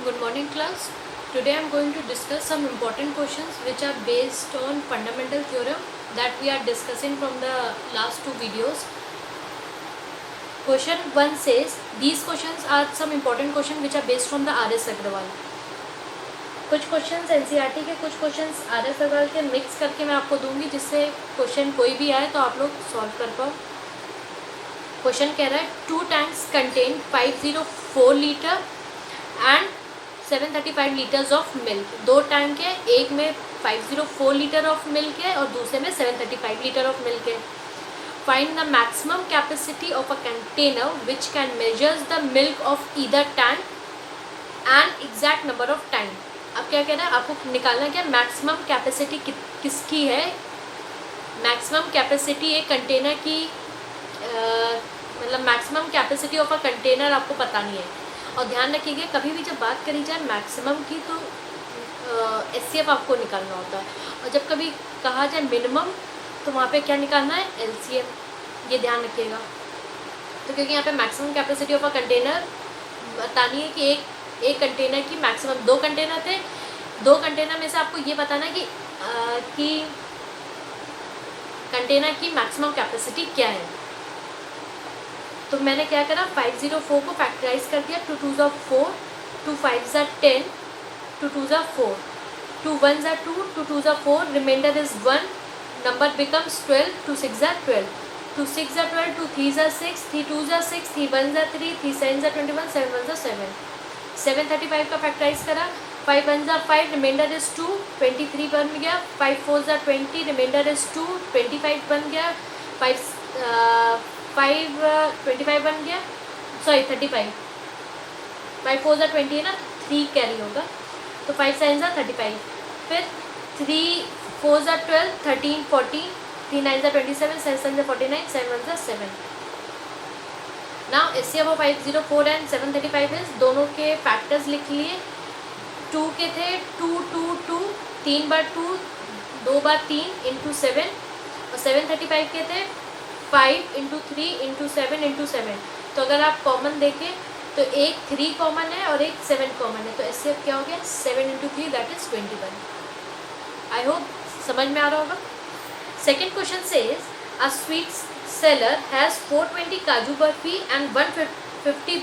Good morning class. Today I am going to discuss some important questions which are based on fundamental theorem that we are discussing from the last two videos. Question 1 says these questions are some important questions which are based from the R.S. Agrawal. कुछ questions NCERT के, कुछ questions RS. Agarwal के mix करके मैं आपको दूंगी जिससे question कोई भी आए तो आप लोग सॉल्व कर पाओ. क्वेश्चन कह रहा है 2 tanks contain 504 litre and 735 litres of milk. 2 tank है, एक में 504 लीटर ऑफ मिल्क है और दूसरे में 735 लीटर ऑफ मिल्क है. Find the maximum capacity of a container which can measures the milk of either tank and exact number of time. अब क्या कह रहा है, आपको निकालना क्या, मैक्सिमम कैपेसिटी किसकी है. मैक्सिमम कैपेसिटी एक कंटेनर की मतलब maximum capacity of a container आपको पता नहीं है. और ध्यान रखिएगा कभी भी जब बात करी जाए मैक्सिमम की तो एचसीएफ आपको निकालना होता है, और जब कभी कहा जाए मिनिमम तो वहाँ पे क्या निकालना है, एलसीएम. ये ध्यान रखिएगा. तो क्योंकि यहाँ पे maximum capacity of a container बतानी है कि एक कंटेनर की मैक्सिमम 2 कंटेनर थे, 2 कंटेनर में से आपको ये बताना है कि कंटेनर की मैक्सिमम कैपेसिटी क्या है. तो मैंने क्या करा, 504 को फैक्टराइज कर दिया. 2 2 4, 2 5 10, 2 2 4, 2 1 2, 2 2 4, रिमाइंडर इज 1, नंबर बिकम्स 12, 2 6 12, 2 6 12, 2 3 6, 3 2 6, 3 1 3, 3 7 21, 7 1 7. 735 का फैक्टराइज करा. 5 1 5, रिमाइंडर इज 2, 23 बन गया. 5 4 20, रिमाइंडर इज 2, 25 बन गया. 25 बन गया, सॉरी 35. 5 4 20 है ना, 3 कैरी होगा तो 5 7 35. फिर 3 4 12, 13 14, 3 9 27, 7 7 49, 7 1 7. Now HCF of 504 and 735 is, दोनों के फैक्टर्स लिख लिए. 2 के थे 2 2 2, 3 बार 2, 2 बार 3 इंटू 7, और 735 के थे 5 इंटू 3 इंटू 7 इंटू 7. तो अगर आप कॉमन देखें तो एक 3 कॉमन है और एक 7 कॉमन है, तो एचसीएफ क्या हो गया, 7 into 3 that is 21. I hope समझ में आ रहा होगा. Second question says a sweet seller has 420 काजू बर्फी and 150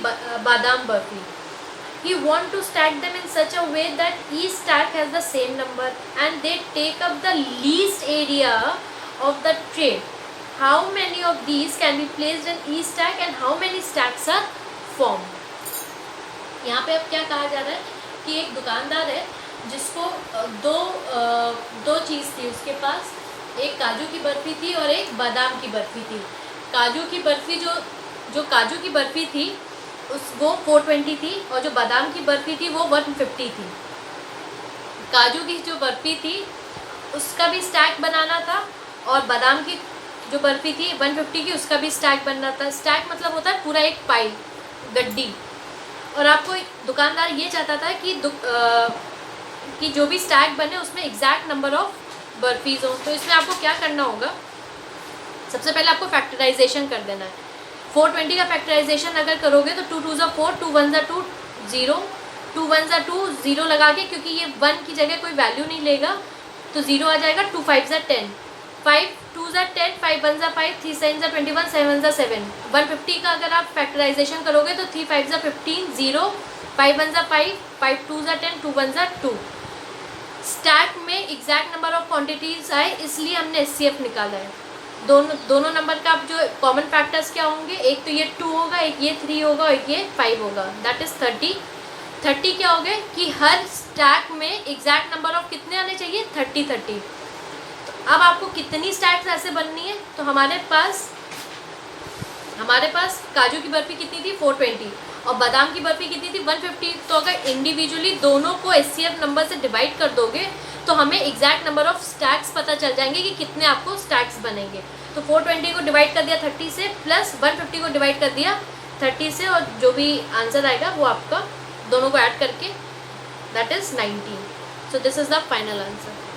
बादाम barfi. He want to stack them in such a way that each stack has the same number and they take up the least area of the tray. How many of these can be placed in each stack and how many stacks are formed? यहाँ पे अब क्या कहा जा रहा है कि एक दुकानदार है जिसको दो चीज़ थी उसके पास. एक काजू की बर्फ़ी थी और एक बादाम की बर्फ़ी थी. काजू की बर्फ़ी जो काजू की बर्फ़ी थी वो 420 थी और जो बादाम की बर्फ़ी थी वो 150 थी. काजू की जो बर्फ़ी थी उसका भी स्टैक बनाना था और बादाम की जो बर्फ़ी थी 150 की उसका भी स्टैक बनना था. स्टैक मतलब होता है पूरा एक पाई, गड्डी. और आपको एक दुकानदार ये चाहता था कि जो भी स्टैक बने उसमें एग्जैक्ट नंबर ऑफ बर्फीज हो. तो इसमें आपको क्या करना होगा, सबसे पहले आपको फैक्टराइजेशन कर देना है. 420 का फैक्टराइजेशन अगर करोगे तो 2 2 4, 2 1 2 0, 2 1 2 0 लगा के, क्योंकि ये 1 की जगह कोई वैल्यू नहीं लेगा तो 0 आ जाएगा. 2 5 10, 5 2 10, 5 1 5, 3 7 21, 7 1 7. 150 का अगर आप फैक्टराइजेशन करोगे तो 3 5 15, 0, 5 1 5, 5 2 10, 2 1 2. स्टैक में एग्जैक्ट नंबर ऑफ क्वांटिटीज आए इसलिए हमने एचसीएफ निकाला है. दोनों नंबर का आप जो कॉमन फैक्टर्स क्या होंगे, एक तो ये 2 होगा, एक ये 3 होगा और एक ये 5 होगा, दैट इज 30. 30 क्या हो गए कि हर स्टैक में एग्जैक्ट नंबर ऑफ कितने आने चाहिए, 30 30. तो अब आपको कितनी स्टैक्स ऐसे बननी है, तो हमारे पास काजू की बर्फ़ी कितनी थी, 420, और बादाम की बर्फ़ी कितनी थी, 150. तो अगर इंडिविजुअली दोनों को एचसीएफ नंबर से डिवाइड कर दोगे तो हमें एग्जैक्ट नंबर ऑफ स्टैक्स पता चल जाएंगे कि कितने आपको स्टैक्स बनेंगे. तो 420 को डिवाइड कर दिया 30 से, प्लस 150 को डिवाइड कर दिया 30 से, और जो भी आंसर आएगा वो आपका दोनों को ऐड करके that is 19. So this is the final answer.